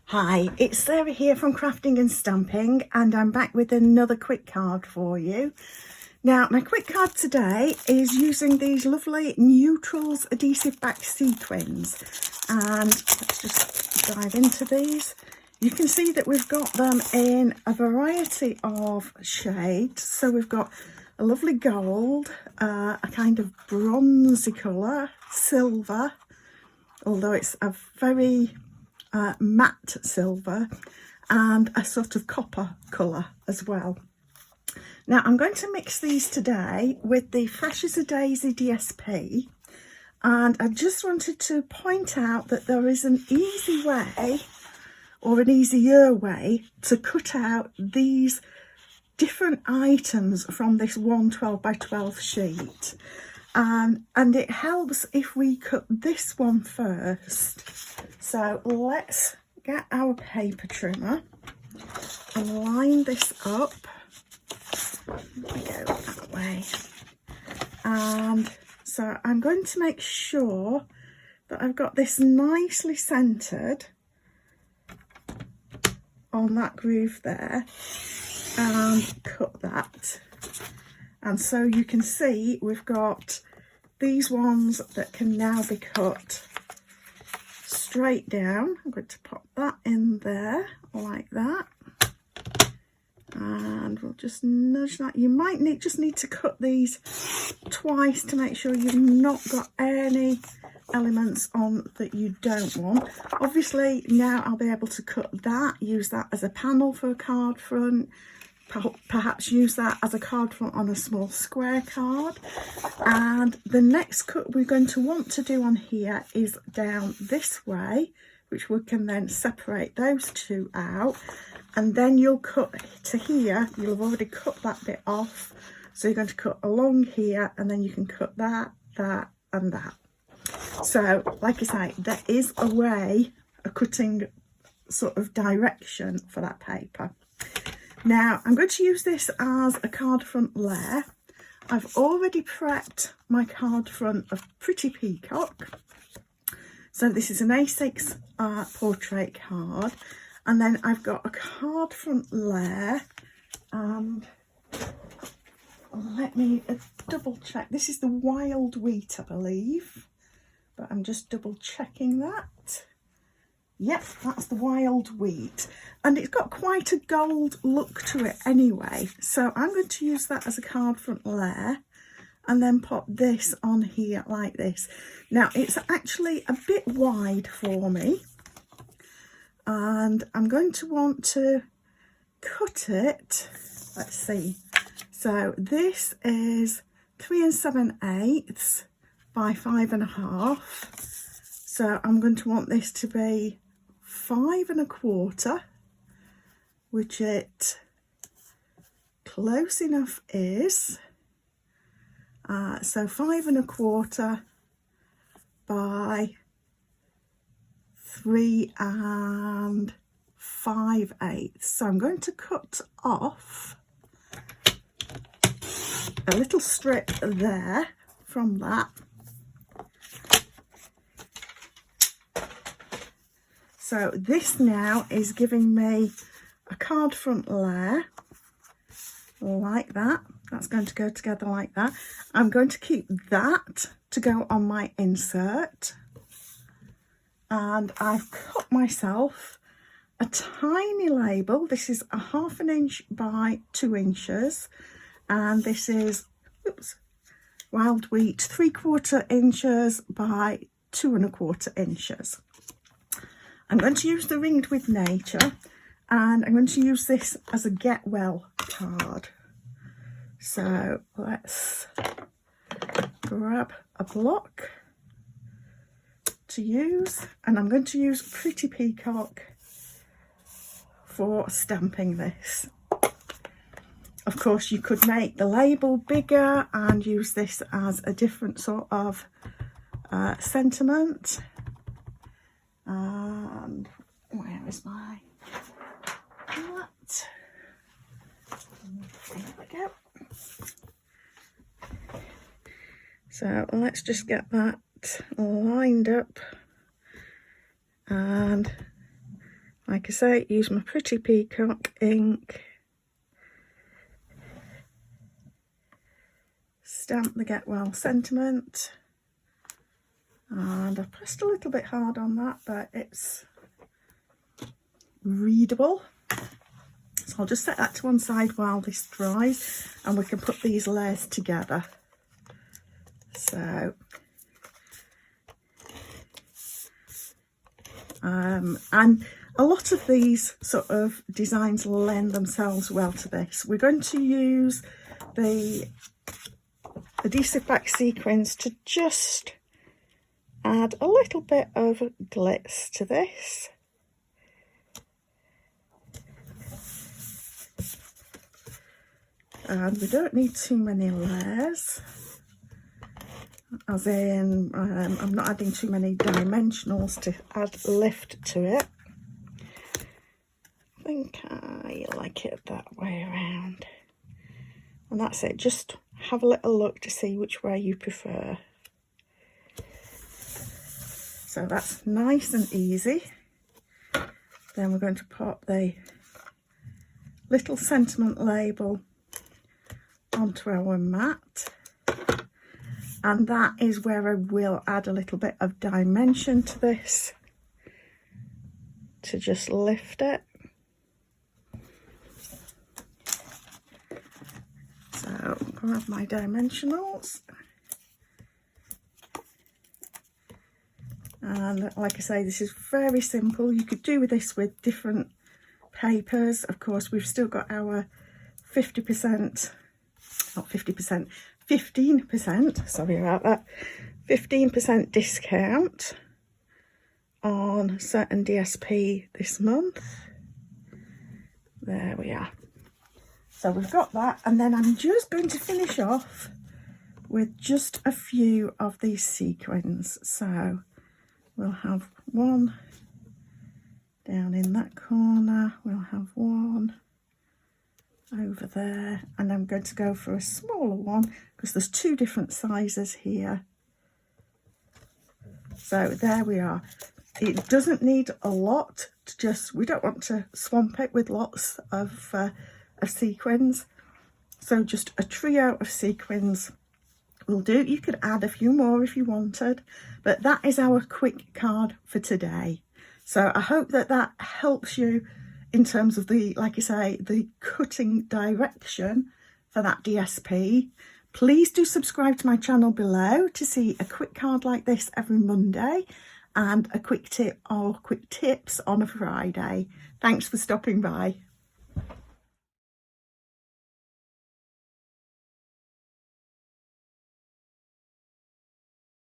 Hi, it's Sarah here from Crafting and Stamping, and I'm back with another quick card for you. Now, my quick card today is using these lovely Neutrals Adhesive-Backed Sequins, and let's just dive into these. You can see that we've got them in a variety of shades. So we've got a lovely gold, a kind of bronzy colour, silver, although it's a very matte silver, and a sort of copper colour as well. Now I'm going to mix these today with the Fresh as a Daisy DSP, and I just wanted to point out that there is an easy way, or an easier way, to cut out these different items from this 112 by 12 sheet, and it helps if we cut this one first. So let's get our paper trimmer and line this up. There we go, that way. And so I'm going to make sure that I've got this nicely centered on that groove there, and cut that. And so you can see we've got these ones that can now be cut straight down. I'm going to pop that in there like that, and we'll just nudge that. You might just need to cut these twice to make sure you've not got any elements on that you don't want. Obviously now I'll be able to cut that, use that as a panel for a card front, perhaps use that as a card front on a small square card. And the next cut we're going to want to do on here is down this way, which we can then separate those two out, and then you'll cut to here. You'll have already cut that bit off, so you're going to cut along here, and then you can cut that, that and that. So like I say, there is a way, a cutting sort of direction for that paper. Now I'm going to use this as a card front layer. I've already prepped my card front of Pretty Peacock. So this is an A6 portrait card, and then I've got a card front layer, and let me double check. This is the Wild Wheat, I believe, but I'm just double checking that. Yep, that's the Wild Wheat, and it's got quite a gold look to it anyway, so I'm going to use that as a card front layer and then pop this on here like this. Now it's actually a bit wide for me, and I'm going to want to cut it. Let's see, so this is 3 7/8 by 5 1/2, so I'm going to want this to be 5 1/4, which it close enough is. So 5 1/4 by 3 5/8. So I'm going to cut off a little strip there from that. So this now is giving me a card front layer like that. That's going to go together like that. I'm going to keep that to go on my insert. And I've cut myself a tiny label. This is 1/2 inch by 2 inches. And this is, oops, Wild Wheat 3/4 inches by 2 1/4 inches. I'm going to use the Ringed with Nature, and I'm going to use this as a Get Well card. So let's grab a block to use, and I'm going to use Pretty Peacock for stamping this. Of course, you could make the label bigger and use this as a different sort of sentiment. And where is my mat? There we go. So let's just get that lined up, and Like I say, use my pretty Peacock ink. Stamp the Get Well sentiment. And I pressed a little bit hard on that, but it's readable. So I'll just set that to one side while this dries, and we can put these layers together. So, and a lot of these sort of designs lend themselves well to this. We're going to use the Adhesive-Backed Sequins to just add a little bit of glitz to this. And we don't need too many layers, as in I'm not adding too many dimensionals to add lift to it. I think I like it that way around. And that's it, just have a little look to see which way you prefer. So that's nice and easy. Then we're going to pop the little sentiment label onto our mat, and that is where I will add a little bit of dimension to this to just lift it. So grab my dimensionals, and like I say, this is very simple. You could do with this with different papers. Of course, we've still got our 50%, not 50%, 15%, sorry about that, 15% discount on certain DSP this month. There we are. So we've got that, and then I'm just going to finish off with just a few of these sequins. So we'll have one down in that corner, we'll have one over there, and I'm going to go for a smaller one because there's two different sizes here. So there we are. It doesn't need a lot to just, we don't want to swamp it with lots of sequins. So just a trio of sequins will do. You could add a few more if you wanted, but that is our quick card for today. So I hope that that helps you in terms of the, like I say, the cutting direction for that DSP. Please do subscribe to my channel below to see a quick card like this every Monday and a quick tip or quick tips on a Friday. Thanks for stopping by.